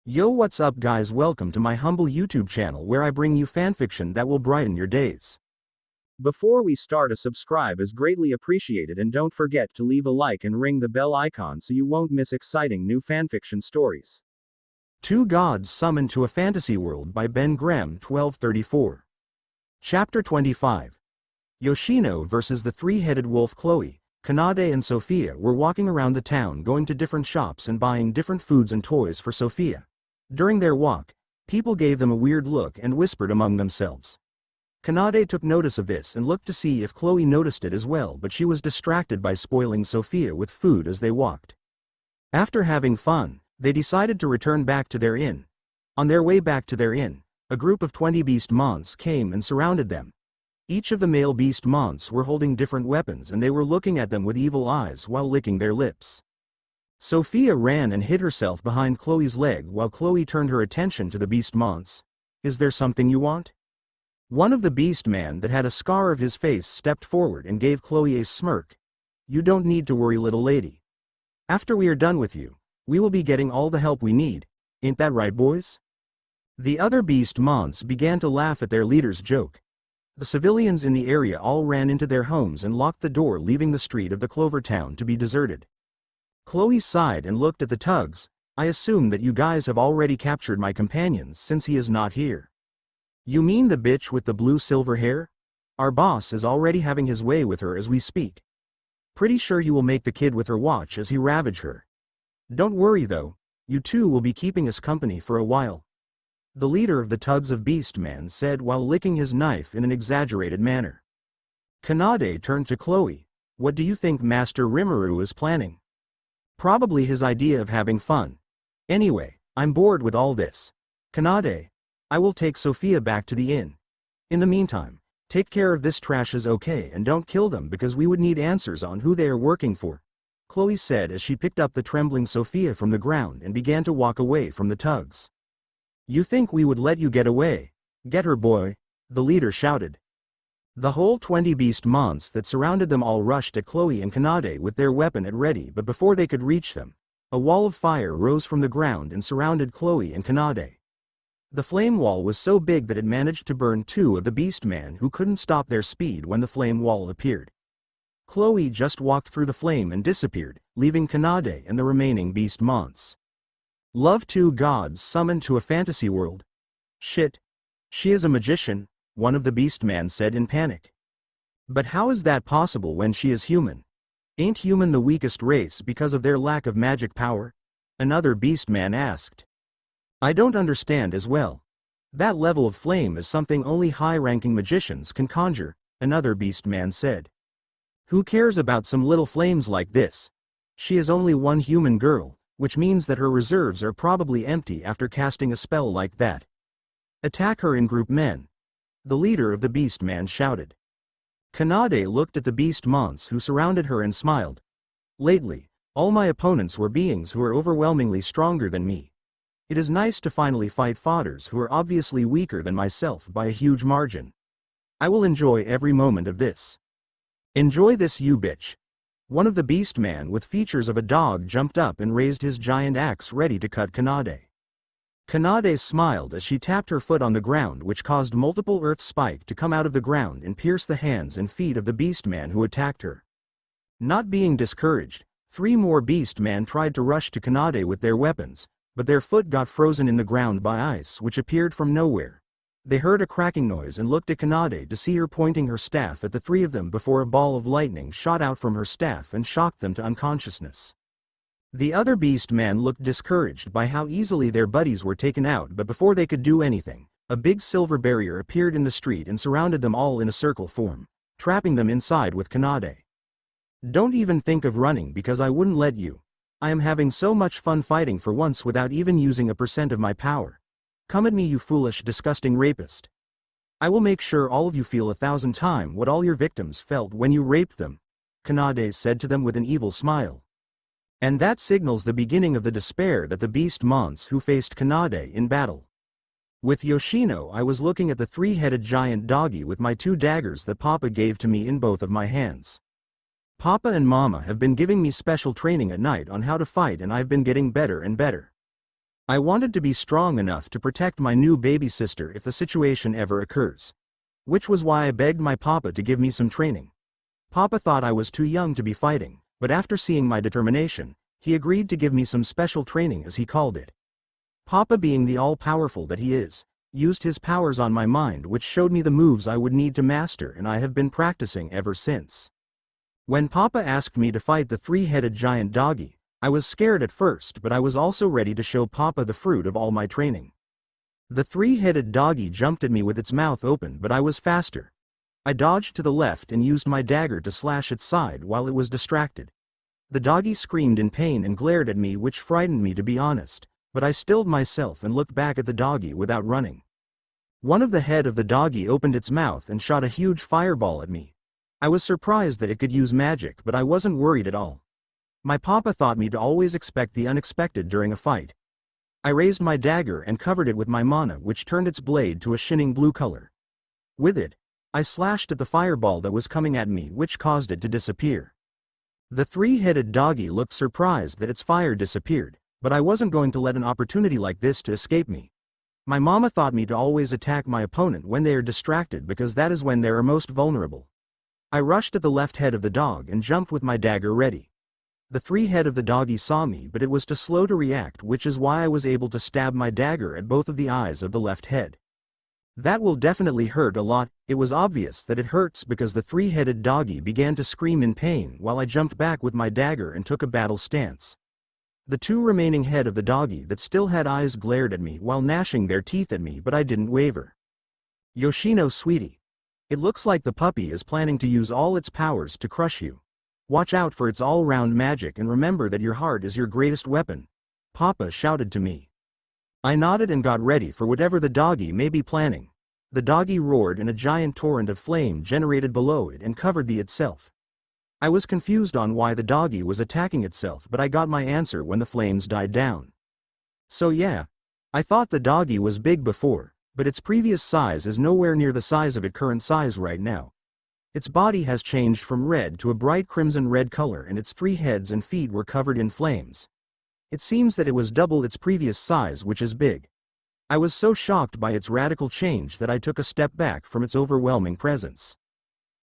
Yo, what's up guys, welcome to my humble YouTube channel where I bring you fanfiction that will brighten your days. Before we start, a subscribe is greatly appreciated, and don't forget to leave a like and ring the bell icon so you won't miss exciting new fanfiction stories. Two Gods Summoned to a Fantasy World by BenGrem1234. Chapter 25. Yoshino versus the Three-Headed Wolf. Chloe, Canade and Sophia were walking around the town, going to different shops and buying different foods and toys for Sophia. During their walk, people gave them a weird look and whispered among themselves. Canade took notice of this and looked to see if Chloe noticed it as well, but she was distracted by spoiling Sophia with food as they walked. After having fun, they decided to return back to their inn. On their way back to their inn, a group of 20 beast monks came and surrounded them. Each of the male beast monks were holding different weapons, and they were looking at them with evil eyes while licking their lips. Sophia ran and hid herself behind Chloe's leg while Chloe turned her attention to the beast monks. "Is there something you want?" One of the beast man that had a scar of his face stepped forward and gave Chloe a smirk. "You don't need to worry, little lady. After we are done with you, we will be getting all the help we need. Ain't that right, boys?" The other beast monks began to laugh at their leader's joke. The civilians in the area all ran into their homes and locked the door, leaving the street of the Clover Town to be deserted. Chloe sighed and looked at the tugs. "I assume that you guys have already captured my companions since he is not here." "You mean the bitch with the blue-silver hair? Our boss is already having his way with her as we speak. Pretty sure you will make the kid with her watch as he ravage her. Don't worry though, you two will be keeping us company for a while," the leader of the Tugs of Beastman said while licking his knife in an exaggerated manner. Canade turned to Chloe. "What do you think Master Rimuru is planning?" "Probably his idea of having fun. Anyway, I'm bored with all this. Canade, I will take Sophia back to the inn. In the meantime, take care of this trashes, okay, and don't kill them because we would need answers on who they are working for," Chloe said as she picked up the trembling Sophia from the ground and began to walk away from the tugs. "You think we would let you get away? Get her, boy," the leader shouted. The whole 20 beast monks that surrounded them all rushed at Chloe and Canade with their weapon at ready, but before they could reach them, a wall of fire rose from the ground and surrounded Chloe and Canade. The flame wall was so big that it managed to burn two of the beastmen who couldn't stop their speed when the flame wall appeared. Chloe just walked through the flame and disappeared, leaving Canade and the remaining beast monks. Love two gods summoned to a fantasy world. "Shit. She is a magician," one of the beastmen said in panic. "But how is that possible when she is human? Ain't human the weakest race because of their lack of magic power?" another beastman asked. "I don't understand as well. That level of flame is something only high-ranking magicians can conjure," another beastman said. "Who cares about some little flames like this? She is only one human girl, which means that her reserves are probably empty after casting a spell like that. Attack her in group, men," the leader of the beastman shouted. Canade looked at the beast monks who surrounded her and smiled. "Lately, all my opponents were beings who are overwhelmingly stronger than me. It is nice to finally fight fighters who are obviously weaker than myself by a huge margin. I will enjoy every moment of this." "Enjoy this, you bitch." One of the beastmen with features of a dog jumped up and raised his giant axe ready to cut Canade. Canade smiled as she tapped her foot on the ground, which caused multiple earth spike to come out of the ground and pierce the hands and feet of the beastman who attacked her. Not being discouraged, 3 more beastmen tried to rush to Canade with their weapons, but their foot got frozen in the ground by ice which appeared from nowhere. They heard a cracking noise and looked at Canade to see her pointing her staff at the 3 of them before a ball of lightning shot out from her staff and shocked them to unconsciousness. The other beastmen looked discouraged by how easily their buddies were taken out, but before they could do anything, a big silver barrier appeared in the street and surrounded them all in a circle form, trapping them inside with Canade. "Don't even think of running because I wouldn't let you. I am having so much fun fighting for once without even using a % of my power. Come at me, you foolish, disgusting rapist. I will make sure all of you feel 1,000 times what all your victims felt when you raped them," Canade said to them with an evil smile. And that signals the beginning of the despair that the beast monks who faced Canade in battle. "With Yoshino, I was looking at the 3-headed giant doggy with my 2 daggers that Papa gave to me in both of my hands. Papa and Mama have been giving me special training at night on how to fight, and I've been getting better and better. I wanted to be strong enough to protect my new baby sister if the situation ever occurs. Which was why I begged my papa to give me some training. Papa thought I was too young to be fighting, but after seeing my determination, he agreed to give me some special training as he called it. Papa, being the all-powerful that he is, used his powers on my mind, which showed me the moves I would need to master, and I have been practicing ever since. When Papa asked me to fight the three-headed giant doggy, I was scared at first, but I was also ready to show Papa the fruit of all my training. The three-headed doggy jumped at me with its mouth open, but I was faster. I dodged to the left and used my dagger to slash its side while it was distracted. The doggy screamed in pain and glared at me, which frightened me, to be honest, but I stilled myself and looked back at the doggy without running. One of the head of the doggy opened its mouth and shot a huge fireball at me. I was surprised that it could use magic, but I wasn't worried at all. My papa taught me to always expect the unexpected during a fight. I raised my dagger and covered it with my mana, which turned its blade to a shining blue color. With it, I slashed at the fireball that was coming at me, which caused it to disappear. The three-headed doggy looked surprised that its fire disappeared, but I wasn't going to let an opportunity like this to escape me. My mama taught me to always attack my opponent when they are distracted, because that is when they are most vulnerable. I rushed at the left head of the dog and jumped with my dagger ready. The three-head of the doggy saw me, but it was too slow to react, which is why I was able to stab my dagger at both of the eyes of the left head. That will definitely hurt a lot. It was obvious that it hurts because the three-headed doggy began to scream in pain while I jumped back with my dagger and took a battle stance. The two remaining head of the doggy that still had eyes glared at me while gnashing their teeth at me, but I didn't waver. Yoshino, sweetie. It looks like the puppy is planning to use all its powers to crush you. Watch out for its all-round magic and remember that your heart is your greatest weapon, Papa shouted to me. I nodded and got ready for whatever the doggy may be planning. The doggy roared and a giant torrent of flame generated below it and covered the itself. I was confused on why the doggy was attacking itself, but I got my answer when the flames died down. So yeah, I thought the doggy was big before, but its previous size is nowhere near the size of its current size right now. Its body has changed from red to a bright crimson red color, and its three heads and feet were covered in flames. It seems that it was double its previous size, which is big. I was so shocked by its radical change that I took a step back from its overwhelming presence.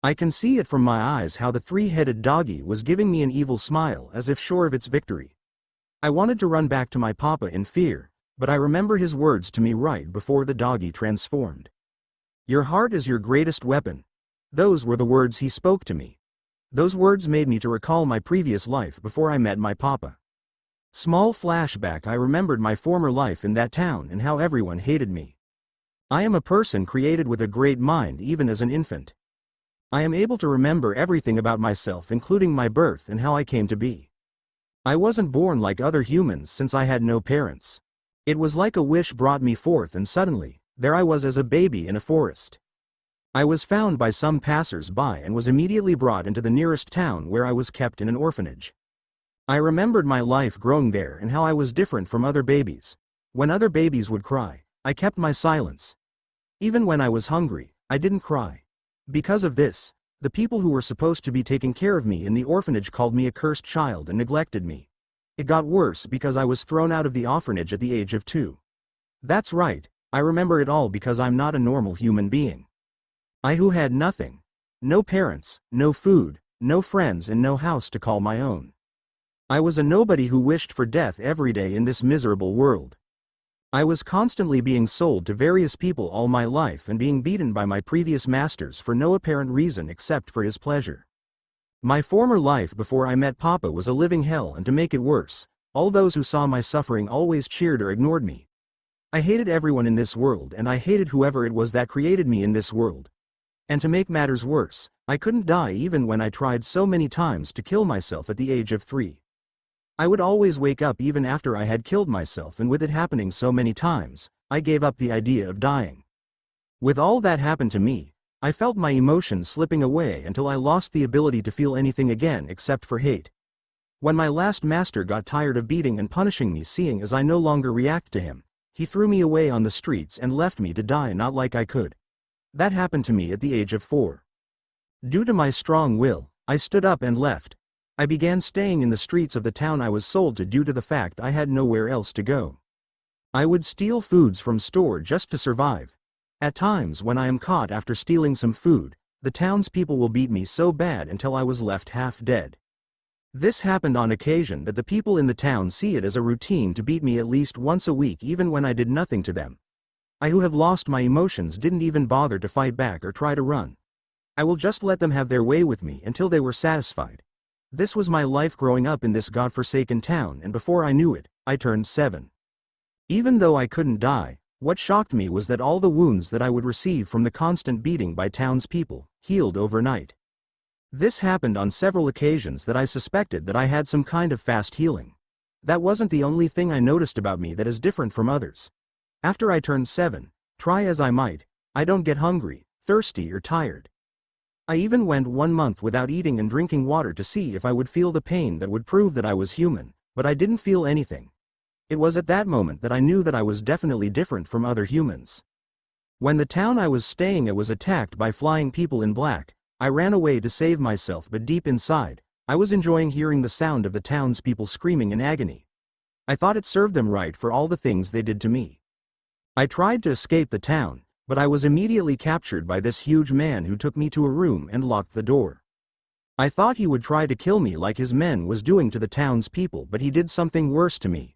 I can see it from my eyes how the three-headed doggy was giving me an evil smile as if sure of its victory. I wanted to run back to my papa in fear, but I remember his words to me right before the doggy transformed. Your heart is your greatest weapon. Those were the words he spoke to me. Those words made me to recall my previous life before I met my papa. Small flashback, I remembered my former life in that town and how everyone hated me. I am a person created with a great mind even as an infant. I am able to remember everything about myself, including my birth and how I came to be. I wasn't born like other humans since I had no parents. It was like a wish brought me forth, and suddenly, there I was as a baby in a forest. I was found by some passers-by and was immediately brought into the nearest town, where I was kept in an orphanage. I remembered my life growing there and how I was different from other babies. When other babies would cry, I kept my silence. Even when I was hungry, I didn't cry. Because of this, the people who were supposed to be taking care of me in the orphanage called me a cursed child and neglected me. It got worse because I was thrown out of the orphanage at the age of 2. That's right, I remember it all because I'm not a normal human being. I who had nothing. No parents, no food, no friends, and no house to call my own. I was a nobody who wished for death every day in this miserable world. I was constantly being sold to various people all my life and being beaten by my previous masters for no apparent reason except for his pleasure. My former life before I met Papa was a living hell, and to make it worse, all those who saw my suffering always cheered or ignored me. I hated everyone in this world, and I hated whoever it was that created me in this world. And to make matters worse, I couldn't die even when I tried so many times to kill myself at the age of 3. I would always wake up even after I had killed myself, and with it happening so many times, I gave up the idea of dying. With all that happened to me, I felt my emotions slipping away until I lost the ability to feel anything again except for hate. When my last master got tired of beating and punishing me, seeing as I no longer react to him, he threw me away on the streets and left me to die, not like I could. That happened to me at the age of 4. Due to my strong will, I stood up and left. I began staying in the streets of the town I was sold to due to the fact I had nowhere else to go. I would steal foods from store just to survive. At times when I am caught after stealing some food, the townspeople will beat me so bad until I was left half dead. This happened on occasion that the people in the town see it as a routine to beat me at least once a week even when I did nothing to them. I who have lost my emotions didn't even bother to fight back or try to run. I will just let them have their way with me until they were satisfied. This was my life growing up in this godforsaken town, and before I knew it, I turned 7. Even though I couldn't die, what shocked me was that all the wounds that I would receive from the constant beating by townspeople healed overnight. This happened on several occasions that I suspected that I had some kind of fast healing. That wasn't the only thing I noticed about me that is different from others. After I turned 7, try as I might, I don't get hungry, thirsty or tired. I even went 1 month without eating and drinking water to see if I would feel the pain that would prove that I was human, but I didn't feel anything. It was at that moment that I knew that I was definitely different from other humans. When the town I was staying at was attacked by flying people in black, I ran away to save myself, but deep inside, I was enjoying hearing the sound of the townspeople screaming in agony. I thought it served them right for all the things they did to me. I tried to escape the town, but I was immediately captured by this huge man who took me to a room and locked the door. I thought he would try to kill me like his men was doing to the townspeople, but he did something worse to me.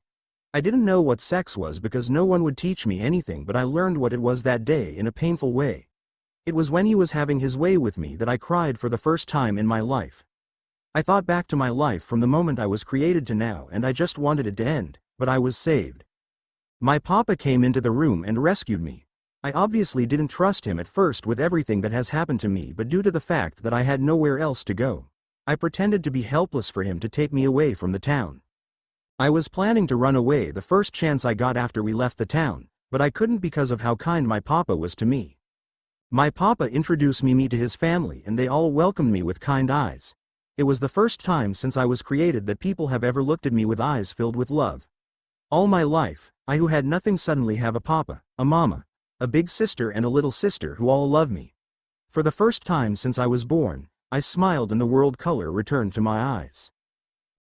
I didn't know what sex was because no one would teach me anything, but I learned what it was that day in a painful way. It was when he was having his way with me that I cried for the first time in my life. I thought back to my life from the moment I was created to now, and I just wanted it to end, but I was saved. My papa came into the room and rescued me. I obviously didn't trust him at first with everything that has happened to me, but due to the fact that I had nowhere else to go, I pretended to be helpless for him to take me away from the town. I was planning to run away the first chance I got after we left the town, but I couldn't because of how kind my papa was to me. My papa introduced me to his family and they all welcomed me with kind eyes. It was the first time since I was created that people have ever looked at me with eyes filled with love. All my life, I who had nothing suddenly have a papa, a mama, a big sister and a little sister who all love me. For the first time since I was born, I smiled and the world color returned to my eyes.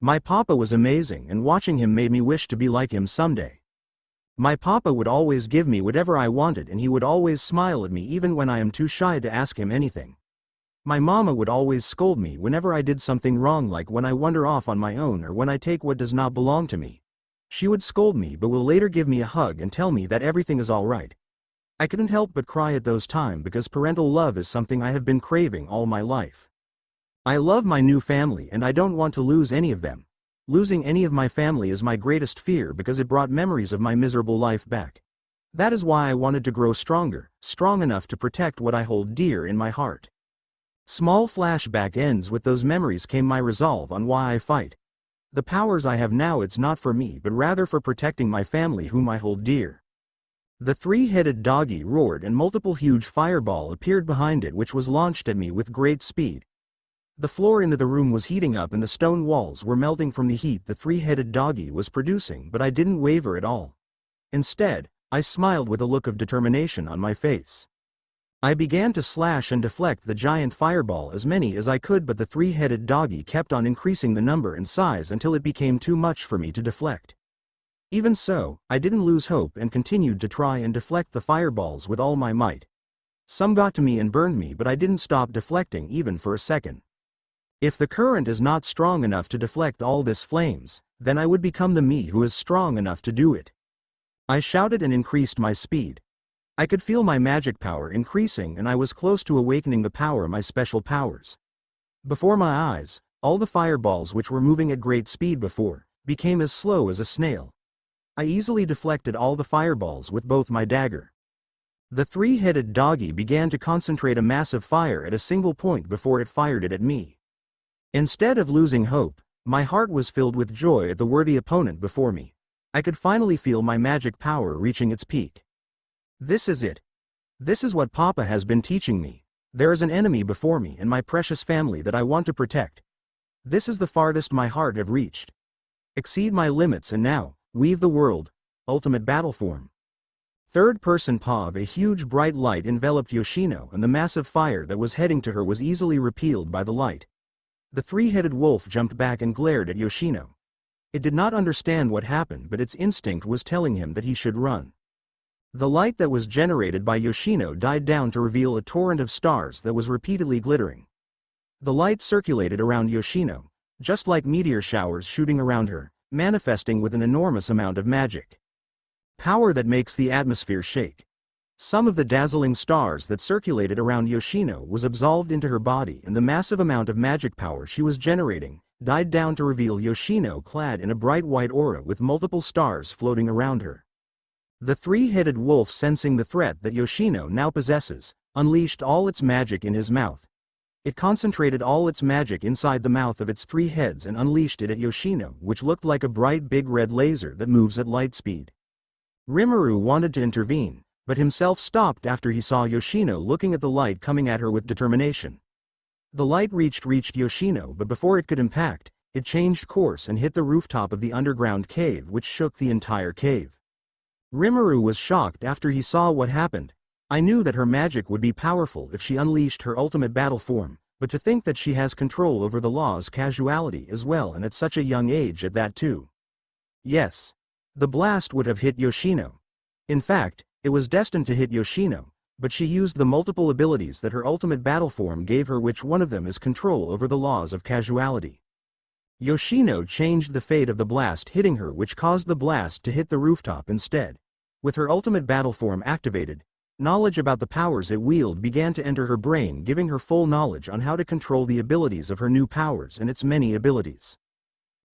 My papa was amazing, and watching him made me wish to be like him someday. My papa would always give me whatever I wanted, and he would always smile at me even when I am too shy to ask him anything. My mama would always scold me whenever I did something wrong, like when I wander off on my own or when I take what does not belong to me. She would scold me but will later give me a hug and tell me that everything is all right. I couldn't help but cry at those times because parental love is something I have been craving all my life. I love my new family and I don't want to lose any of them. Losing any of my family is my greatest fear because it brought memories of my miserable life back. That is why I wanted to grow stronger, strong enough to protect what I hold dear in my heart. Small flashback ends with those memories came my resolve on why I fight. The powers I have now, it's not for me but rather for protecting my family whom I hold dear. The three-headed doggy roared and multiple huge fireball appeared behind it, which was launched at me with great speed. The floor into the room was heating up and the stone walls were melting from the heat the three-headed doggy was producing, but I didn't waver at all. Instead, I smiled with a look of determination on my face. I began to slash and deflect the giant fireball as many as I could, but the three-headed doggy kept on increasing the number and size until it became too much for me to deflect. Even so, I didn't lose hope and continued to try and deflect the fireballs with all my might. Some got to me and burned me, but I didn't stop deflecting even for a second. If the current is not strong enough to deflect all this flames, then I would become the me who is strong enough to do it. I shouted and increased my speed. I could feel my magic power increasing and I was close to awakening the power of my special powers. Before my eyes, all the fireballs which were moving at great speed before, became as slow as a snail. I easily deflected all the fireballs with both my dagger. The three-headed doggy began to concentrate a massive fire at a single point before it fired it at me. Instead of losing hope, my heart was filled with joy at the worthy opponent before me. I could finally feel my magic power reaching its peak. This is it. This is what Papa has been teaching me. There is an enemy before me and my precious family that I want to protect. This is the farthest my heart have reached. Exceed my limits and now, weave the world, ultimate battle form. Third-person paw of a huge bright light enveloped Yoshino, and the massive fire that was heading to her was easily repelled by the light. The three-headed wolf jumped back and glared at Yoshino. It did not understand what happened, but its instinct was telling him that he should run. The light that was generated by Yoshino died down to reveal a torrent of stars that was repeatedly glittering. The light circulated around Yoshino, just like meteor showers shooting around her, manifesting with an enormous amount of magic. Power that makes the atmosphere shake. Some of the dazzling stars that circulated around Yoshino was absorbed into her body, and the massive amount of magic power she was generating died down to reveal Yoshino clad in a bright white aura with multiple stars floating around her. The three-headed wolf, sensing the threat that Yoshino now possesses, unleashed all its magic in his mouth. It concentrated all its magic inside the mouth of its three heads and unleashed it at Yoshino, which looked like a bright big red laser that moves at light speed. Rimuru wanted to intervene, but himself stopped after he saw Yoshino looking at the light coming at her with determination. The light reached Yoshino, but before it could impact, it changed course and hit the rooftop of the underground cave, which shook the entire cave. Rimuru was shocked after he saw what happened. I knew that her magic would be powerful if she unleashed her ultimate battle form, but to think that she has control over the law's casuality as well, and at such a young age at that too. Yes. The blast would have hit Yoshino. In fact, it was destined to hit Yoshino, but she used the multiple abilities that her ultimate battle form gave her, which one of them is control over the laws of casuality. Yoshino changed the fate of the blast hitting her, which caused the blast to hit the rooftop instead. With her ultimate battle form activated, knowledge about the powers it wielded began to enter her brain, giving her full knowledge on how to control the abilities of her new powers and its many abilities.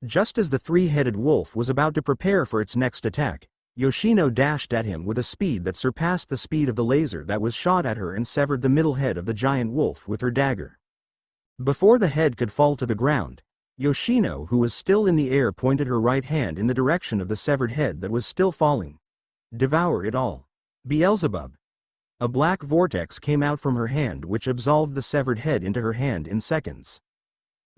Just as the three-headed wolf was about to prepare for its next attack, Yoshino dashed at him with a speed that surpassed the speed of the laser that was shot at her and severed the middle head of the giant wolf with her dagger. Before the head could fall to the ground, Yoshino, who was still in the air, pointed her right hand in the direction of the severed head that was still falling. Devour it all. Beelzebub. A black vortex came out from her hand, which absolved the severed head into her hand in seconds.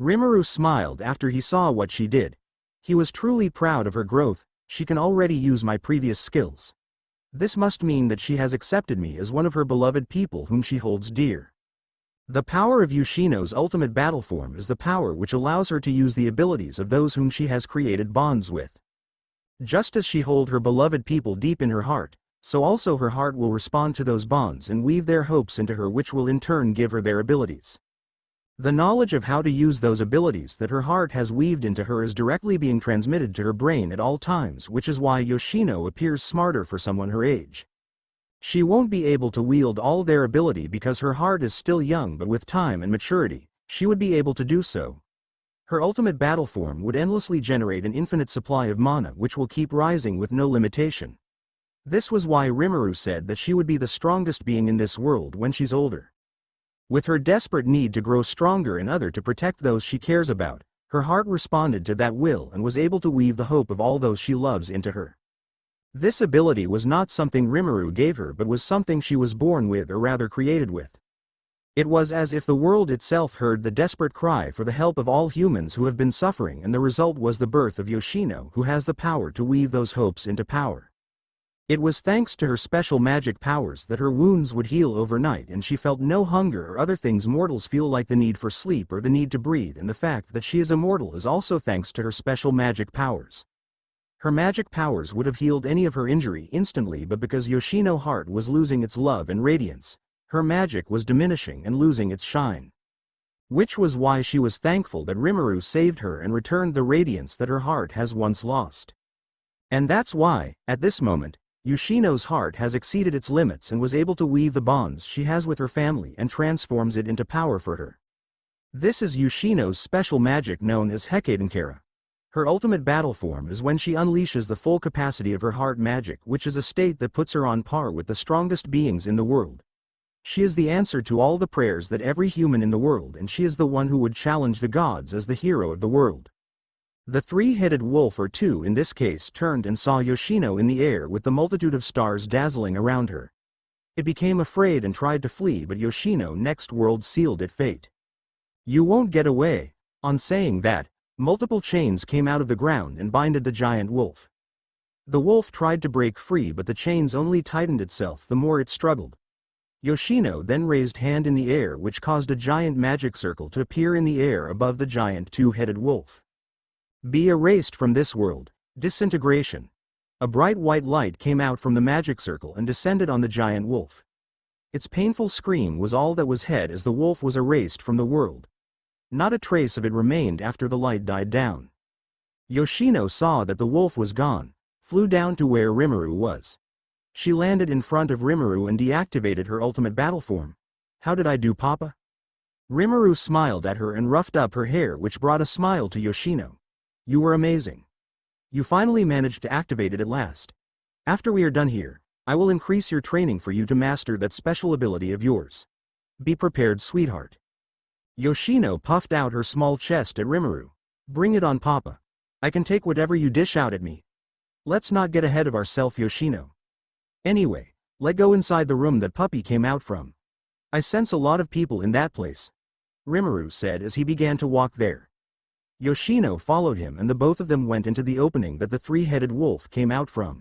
Rimuru smiled after he saw what she did. He was truly proud of her growth. She can already use my previous skills. This must mean that she has accepted me as one of her beloved people whom she holds dear. The power of Yoshino's ultimate battle form is the power which allows her to use the abilities of those whom she has created bonds with. Just as she holds her beloved people deep in her heart, so also her heart will respond to those bonds and weave their hopes into her, which will in turn give her their abilities. The knowledge of how to use those abilities that her heart has weaved into her is directly being transmitted to her brain at all times, which is why Yoshino appears smarter for someone her age. She won't be able to wield all their ability because her heart is still young, but with time and maturity, she would be able to do so. Her ultimate battle form would endlessly generate an infinite supply of mana, which will keep rising with no limitation. This was why Rimuru said that she would be the strongest being in this world when she's older. With her desperate need to grow stronger and to protect those she cares about, her heart responded to that will and was able to weave the hope of all those she loves into her. This ability was not something Rimuru gave her, but was something she was born with, or rather created with. It was as if the world itself heard the desperate cry for the help of all humans who have been suffering, and the result was the birth of Yoshino, who has the power to weave those hopes into power. It was thanks to her special magic powers that her wounds would heal overnight, and she felt no hunger or other things mortals feel, like the need for sleep or the need to breathe, and the fact that she is immortal is also thanks to her special magic powers. Her magic powers would have healed any of her injury instantly, but because Yoshino's heart was losing its love and radiance, her magic was diminishing and losing its shine. Which was why she was thankful that Rimuru saved her and returned the radiance that her heart has once lost. And that's why, at this moment, Yoshino's heart has exceeded its limits and was able to weave the bonds she has with her family and transforms it into power for her. This is Yoshino's special magic known as Hekatenkara. Her ultimate battle form is when she unleashes the full capacity of her heart magic, which is a state that puts her on par with the strongest beings in the world. She is the answer to all the prayers that every human in the world, and she is the one who would challenge the gods as the hero of the world. The three-headed wolf, or two in this case, turned and saw Yoshino in the air with the multitude of stars dazzling around her. It became afraid and tried to flee, but Yoshino next world sealed it fate. You won't get away. On saying that, multiple chains came out of the ground and binded the giant wolf. The wolf tried to break free, but the chains only tightened itself the more it struggled. Yoshino then raised hand in the air, which caused a giant magic circle to appear in the air above the giant two-headed wolf. Be erased from this world. Disintegration. A bright white light came out from the magic circle and descended on the giant wolf. Its painful scream was all that was heard as the wolf was erased from the world. Not a trace of it remained after the light died down. Yoshino saw that the wolf was gone, flew down to where Rimuru was. She landed in front of Rimuru and deactivated her ultimate battle form. How did I do, Papa? Rimuru smiled at her and roughed up her hair, which brought a smile to Yoshino. You were amazing. You finally managed to activate it at last. After we are done here, I will increase your training for you to master that special ability of yours. Be prepared, sweetheart. Yoshino puffed out her small chest at Rimuru. Bring it on, Papa. I can take whatever you dish out at me. Let's not get ahead of ourselves, Yoshino. Anyway, let's go inside the room that puppy came out from. I sense a lot of people in that place, Rimuru said as he began to walk there. Yoshino followed him and the both of them went into the opening that the three-headed wolf came out from.